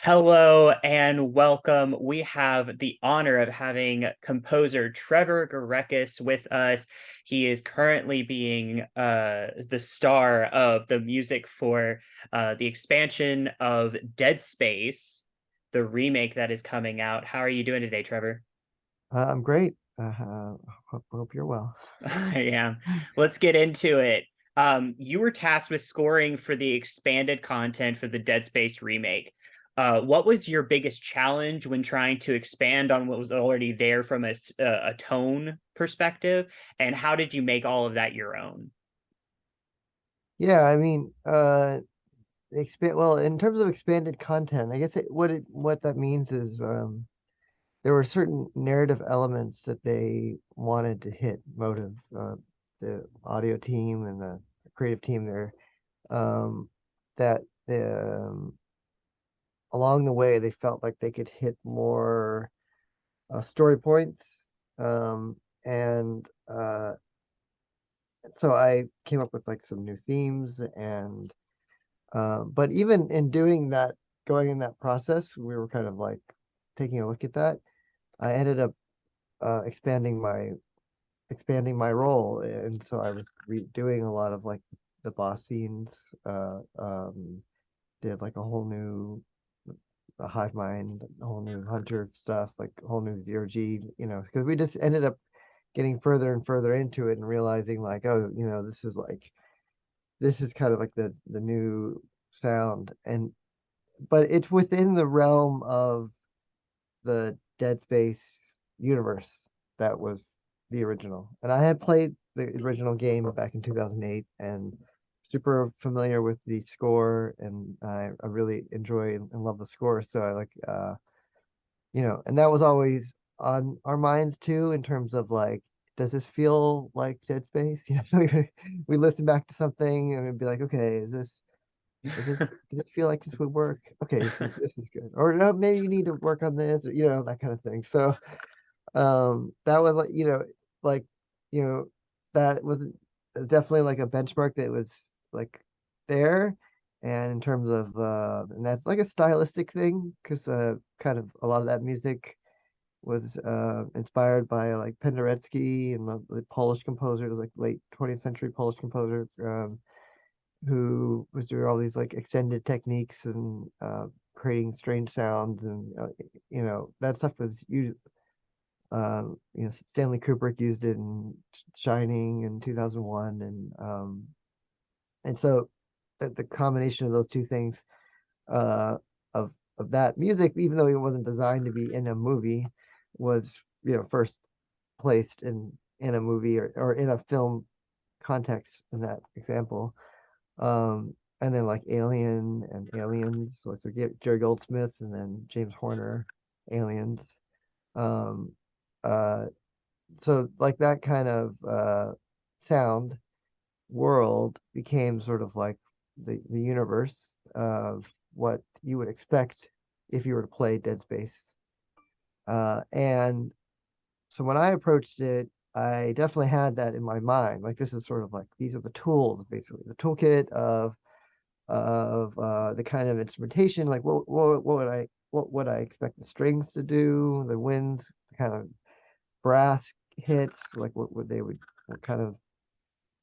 Hello and welcome. We have the honor of having composer Trevor Gureckis with us. He is currently being the star of the music for the expansion of Dead Space, the remake that is coming out. How are you doing today, Trevor? I'm great. Hope you're well. I am. Let's get into it. You were tasked with scoring for the expanded content for the Dead Space remake. What was your biggest challenge when trying to expand on what was already there from a tone perspective, and how did you make all of that your own? Yeah, I mean, expand well in terms of expanded content. I guess what that means is there were certain narrative elements that they wanted to hit. Motive, the audio team and the creative team there, um, that along the way they felt like they could hit more story points, and so I came up with like some new themes and but even in doing that, going in that process, we were kind of like taking a look at that. I ended up expanding my role, and so I was redoing a lot of like the boss scenes. Did like a whole new hive mind, a whole new hunter stuff, like a whole new zero G. Because we just ended up getting further and further into it and realizing like, oh, this is kind of like the new sound, and but it's within the realm of the Dead Space universe that was the original. And I had played the original game back in 2008 and super familiar with the score, and I really enjoy and love the score. So I like and that was always on our minds too in terms of like, does this feel like Dead Space? We listen back to something and we'd be like, okay, does this feel like this would work? Okay, this is good. Or no, maybe you need to work on this, or, that kind of thing. So that was like, like, you know, that was definitely like a benchmark that was like there. And in terms of and that's like a stylistic thing, because kind of a lot of that music was inspired by like Penderecki and the Polish composer, like late 20th century Polish composer. Who was doing all these like extended techniques and creating strange sounds, and that stuff was used. Stanley Kubrick used it in Shining in 2001, and so the combination of those two things, uh, of that music, even though it wasn't designed to be in a movie, was first placed in a movie or in a film context in that example. And then like Alien and Aliens, like Jerry Goldsmith and then James Horner, Aliens. Um, uh, so like that kind of sound world became sort of like the universe of what you would expect if you were to play Dead Space. And so when I approached it, I definitely had that in my mind. Like this is sort of like these are the tools, basically the toolkit of the kind of instrumentation, like what would I expect the strings to do, the winds, the kind of brass hits, like what kind of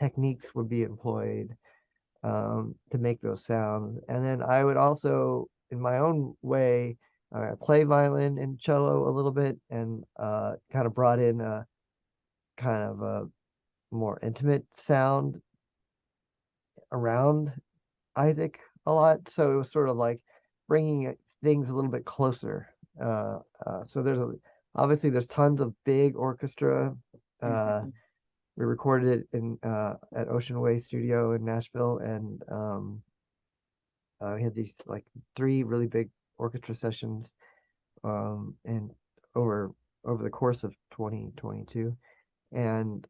techniques would be employed to make those sounds. And then I would also, in my own way, play violin and cello a little bit, and kind of brought in a kind of a more intimate sound around Isaac a lot. So it was sort of like bringing things a little bit closer. So obviously there's tons of big orchestra. Uh, Mhm. we recorded it in at Ocean Way Studio in Nashville, and we had these like three really big orchestra sessions, and over over the course of 2022, and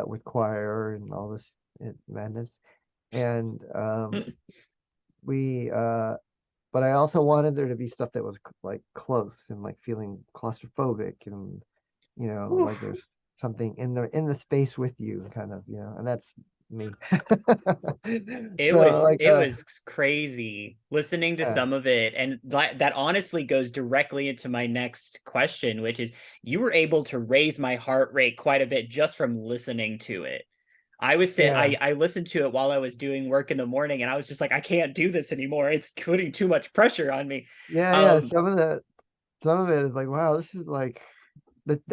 with choir and all this madness, and we but I also wanted there to be stuff that was like close and like feeling claustrophobic, and like Oof. there's something in the space with you, kind of, and that's me. It So was like it was crazy listening to yeah, some of it, and that honestly goes directly into my next question, which is you were able to raise my heart rate quite a bit just from listening to it. yeah, I listened to it while I was doing work in the morning, and I was just like, I can't do this anymore. It's putting too much pressure on me. yeah. Um, Some of it is like, wow, this is like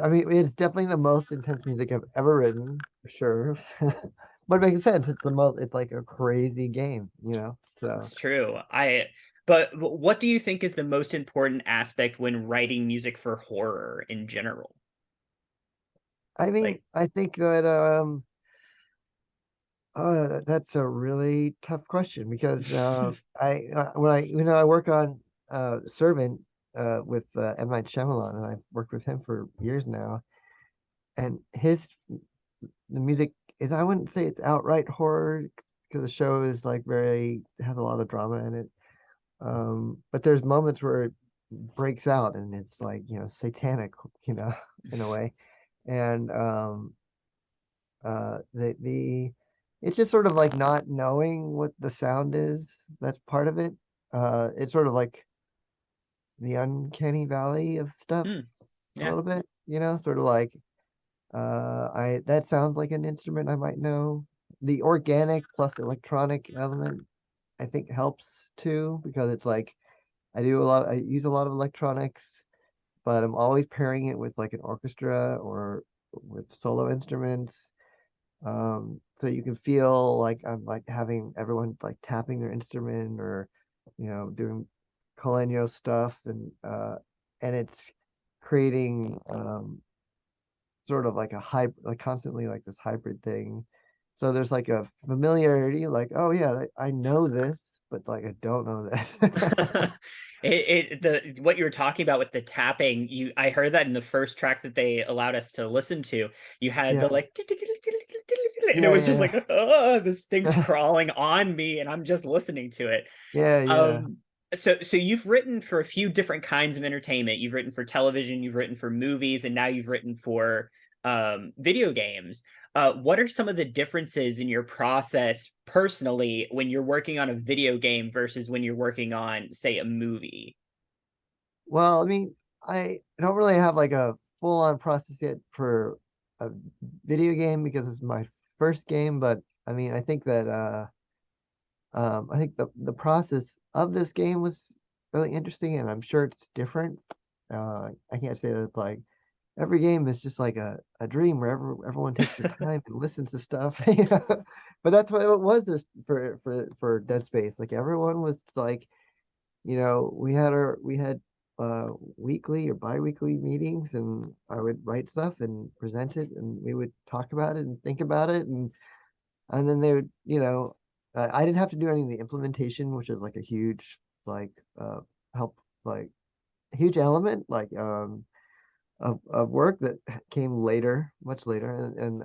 I mean, it's definitely the most intense music I've ever written, for sure. But it makes sense. It's like a crazy game, you know? So, it's true. But what do you think is the most important aspect when writing music for horror in general? I mean, Like, I think that, that's a really tough question because, when I work on, Servant, with, M. Night Shyamalan, and I've worked with him for years now, and the music is, I wouldn't say it's outright horror because the show is like has a lot of drama in it. But there's moments where it breaks out and it's like, satanic, you know, in a way. And the it's just sort of like not knowing what the sound is. That's part of it. It's sort of like the uncanny valley of stuff hmm, a yeah. little bit, sort of like I that sounds like an instrument I might know. The organic plus electronic element I think helps too because it's like I use a lot of electronics, but I'm always pairing it with like an orchestra or with solo instruments. So you can feel like I'm like having everyone like tapping their instrument or, doing Colenio stuff and it's creating sort of like a hybrid, like constantly like this hybrid thing. So there's like a familiarity, like, oh yeah, I know this, but like I don't know that. The what you were talking about with the tapping, I heard that in the first track that they allowed us to listen to. You had the Yeah, like and it yeah, was just yeah, like, oh, this thing's yeah, crawling on me and I'm just listening to it. yeah, yeah. Um, so you've written for a few different kinds of entertainment. You've written for television, you've written for movies, and now you've written for video games. What are some of the differences in your process personally when you're working on a video game versus when you're working on, say, a movie? Well, I mean, I don't really have like a full-on process yet for a video game because it's my first game, but I mean, I think the process of this game was really interesting, and I'm sure it's different. I can't say that it's like every game is just like a dream where everyone takes their time and listens to stuff. But that's what it was this for Dead Space. Like everyone was like, we had uh weekly or bi-weekly meetings and I would write stuff and present it and we would talk about it and think about it and then they would, I didn't have to do any of the implementation, which is like a huge like help like huge element of work that came later, much later, and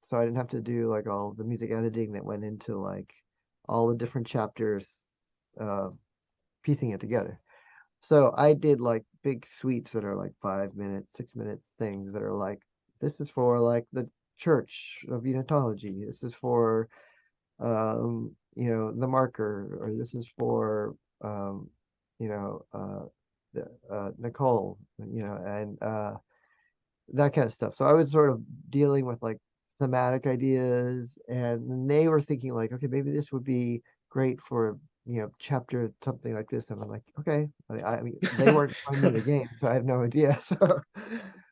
so I didn't have to do like all the music editing that went into like all the different chapters, uh, piecing it together. So I did like big suites that are like 5 minutes, 6 minutes things that are like this is for like the Church of Unitology. This is for the marker, or this is for you know, Nicole, and that kind of stuff. So I was sort of dealing with like thematic ideas, and then they were thinking like, okay, maybe this would be great for chapter something like this, and I'm like, okay. I mean, they weren't showing me the game, so I had no idea. So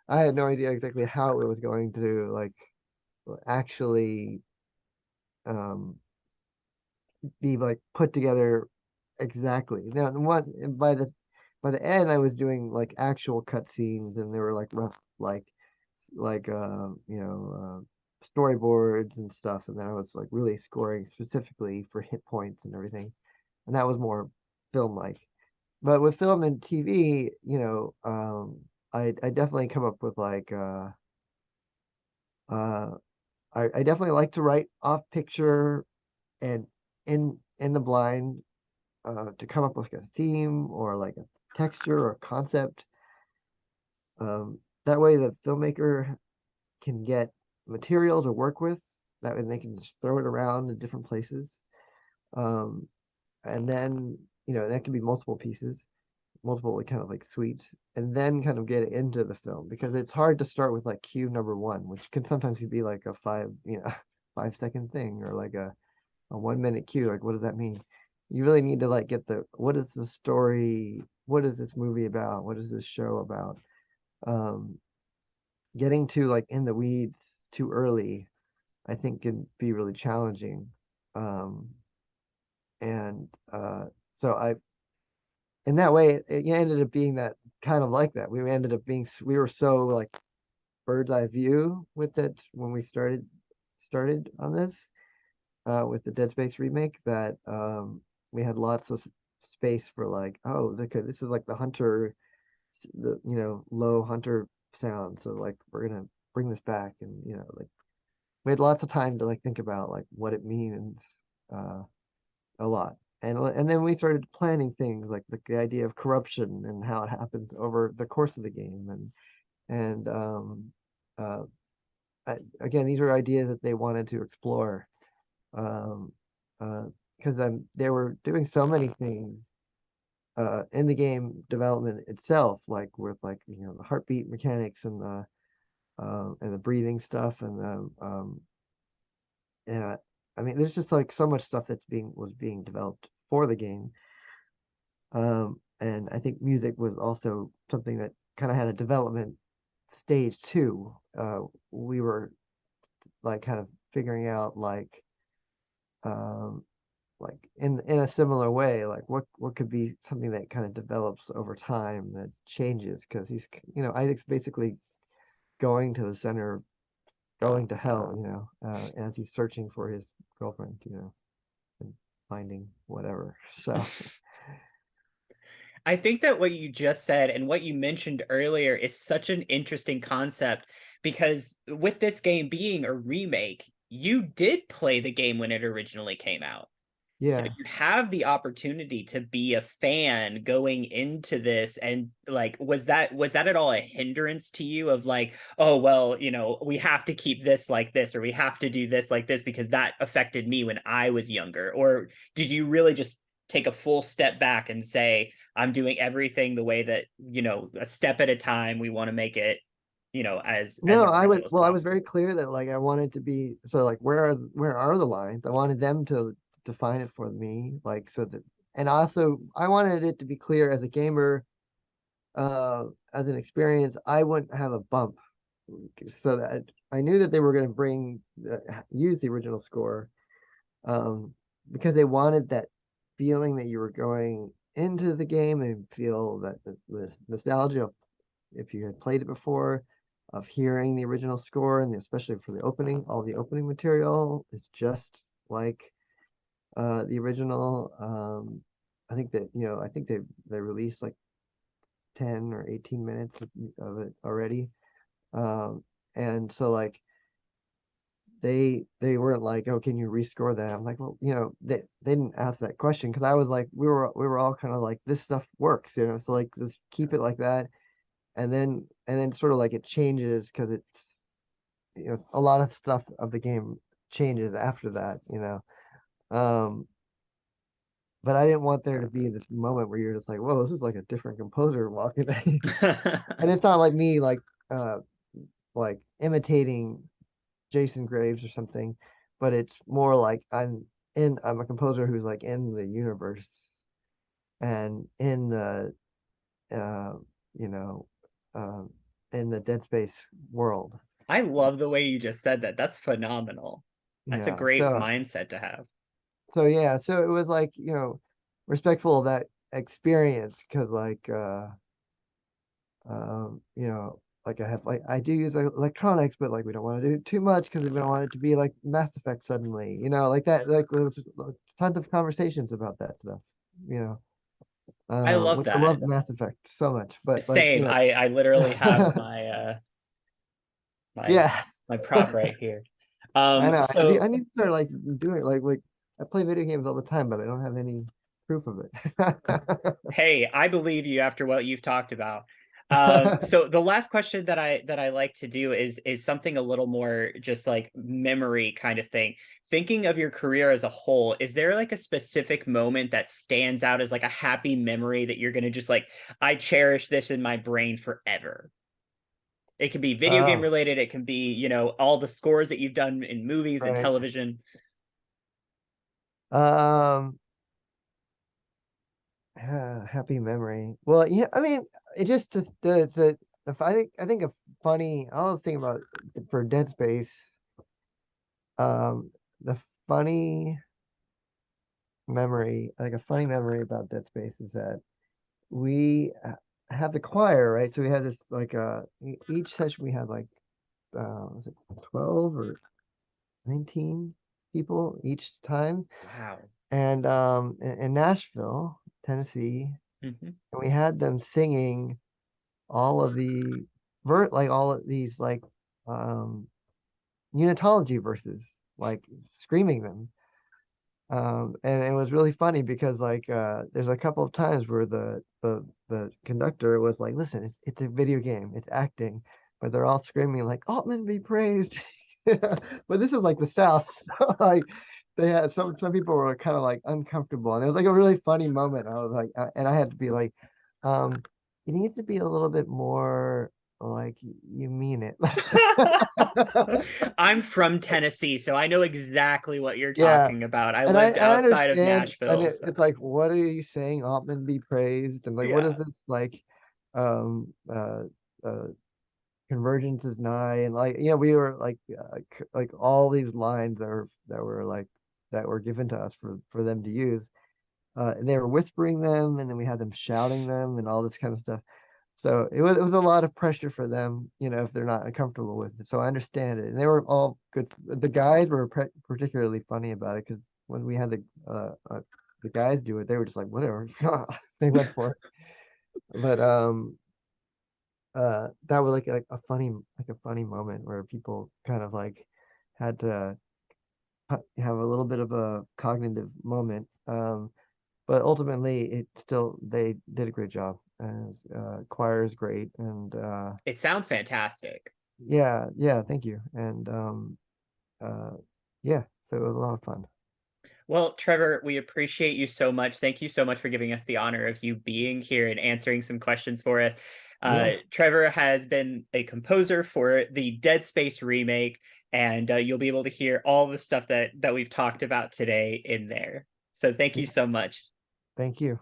I had no idea exactly how it was going to like actually um be like put together exactly. Now, by the end, I was doing like actual cutscenes, and they were like rough, like storyboards and stuff. And then I was like really scoring specifically for hit points and everything, and that was more film-like. But with film and TV, I definitely come up with like uh I definitely like to write off picture and in the blind to come up with like a theme or like a texture or a concept. That way, the filmmaker can get material to work with, That way they can just throw it around in different places. Um, and then, that can be multiple pieces, multiple kind of like suites, and then kind of get into the film because it's hard to start with like cue number one, which can sometimes be like a 5 second thing or like a 1 minute cue. Like, what does that mean? You really need to like get what is the story? What is this movie about? What is this show about? Um, Getting to like in the weeds too early, I think can be really challenging. Um, and so in that way, it ended up being that kind of like that. We were so like bird's eye view with it when we started on this with the Dead Space remake that we had lots of space for like, oh, okay, this is like the hunter, the low hunter sound. So like we're gonna bring this back, and like we had lots of time to like think about like what it means uh, a lot. And then we started planning things like the idea of corruption and how it happens over the course of the game, and uh, again, these are ideas that they wanted to explore um, because they were doing so many things in the game development itself, like with like the heartbeat mechanics and the breathing stuff and the yeah. I mean, there's just like so much stuff was being developed for the game. And I think music was also something that kind of had a development stage too. We were like kind of figuring out um, like in a similar way, like what could be something that kind of develops over time that changes because Isaac's basically going to the center, going to hell, as he's searching for his girlfriend, and finding whatever. So I think that what you just said and what you mentioned earlier is such an interesting concept because with this game being a remake, you did play the game when it originally came out. So yeah. you have the opportunity to be a fan going into this, and like was that at all a hindrance to you of like, oh well, we have to keep this like this or we have to do this like this because that affected me when I was younger? Or did you really just take a full step back and say, I'm doing everything the way that, a step at a time, we want to make it, as No, original as I was very possible? clear that like I wanted to be so like where are the lines? I wanted them to define it for me, like so that and also I wanted it to be clear as a gamer, as an experience, I wouldn't have a bump so that I knew that they were going to use the original score, um, because they wanted that feeling that you were going into the game and feel that the nostalgia of if you had played it before, of hearing the original score and especially for the opening, all the opening material is just like the original. I think they released like 10 or 18 minutes of it already. Um, and so like they weren't like, oh, can you rescore that? I'm like, well, they didn't ask that question because I was like, we were all kind of like, this stuff works, so like just keep it like that. And then sort of like it changes because it's a lot of stuff of the game changes after that. Um, but I didn't want there to be this moment where you're just like, whoa, this is like a different composer walking in. And it's not like me uh like imitating Jason Graves or something, but it's more like I'm a composer who's like in the universe and in the uh you know um in the Dead Space world. I love the way you just said that. That's phenomenal. That's a Yeah. great So mindset to have. yeah, so it was like, respectful of that experience because like like I do use electronics, but like we don't want to do too much because we don't want it to be like Mass Effect suddenly, like that. Like there was tons of conversations about that stuff, you know, I love which I that. love Mass Effect so much, but like Same. I literally have my yeah, my prop right here. I know. I So need to start like doing like I play video games all the time, but I don't have any proof of it. hey, I believe you after what you've talked about. So the last question that I like to do is something a little more just like memory kind of thing. Thinking of your career as a whole, is there like a specific moment that stands out as like a happy memory that you're gonna just like, I cherish this in my brain forever? It can be video game Oh, related, it can be, all the scores that you've done in movies and right. television. Um, Happy memory. Well, I mean, it just I think a funny. I was thinking about for Dead Space. The funny like a funny memory about Dead Space is that we had the choir, right? So we had this like each session we had like was it 12 or 19 people each time, Wow. and in Nashville, Tennessee, Hmm. and we had them singing all of the like all of these like um unitology verses, like screaming them. And it was really funny because like there's a couple of times where the conductor was like, listen, it's a video game, it's acting, but they're all screaming like Altman be praised. But this is like the South, so like they had some people were kind of like uncomfortable, and it was like a really funny moment. I was like, and I had to be like, um, it needs to be a little bit more like you mean it. I'm from Tennessee, so I know exactly what you're Yeah, talking about. I and lived I outside of understand, and Nashville, so it's like, what are you saying? Altman be praised, and like, what is yeah. this like? Um, uh, uh, Convergence is nigh, and like, we were like all these lines that were given to us for them to use, and they were whispering them, and then we had them shouting them, and all this kind of stuff. So it was a lot of pressure for them, if they're not comfortable with it. So I understand it, and they were all good. The guys were particularly funny about it because when we had the guys do it, they were just like whatever, they went for it. But that was like a funny moment where people kind of like had to have a little bit of a cognitive moment. But ultimately, it still they did a great job. As choir is great, and It sounds fantastic. yeah, yeah, thank you. And uh yeah, so it was a lot of fun. Well, Trevor, we appreciate you so much. Thank you so much for giving us the honor of you being here and answering some questions for us. Yeah, Trevor has been a composer for the Dead Space remake, and you'll be able to hear all the stuff that we've talked about today in there. So thank you yeah, so much. thank you.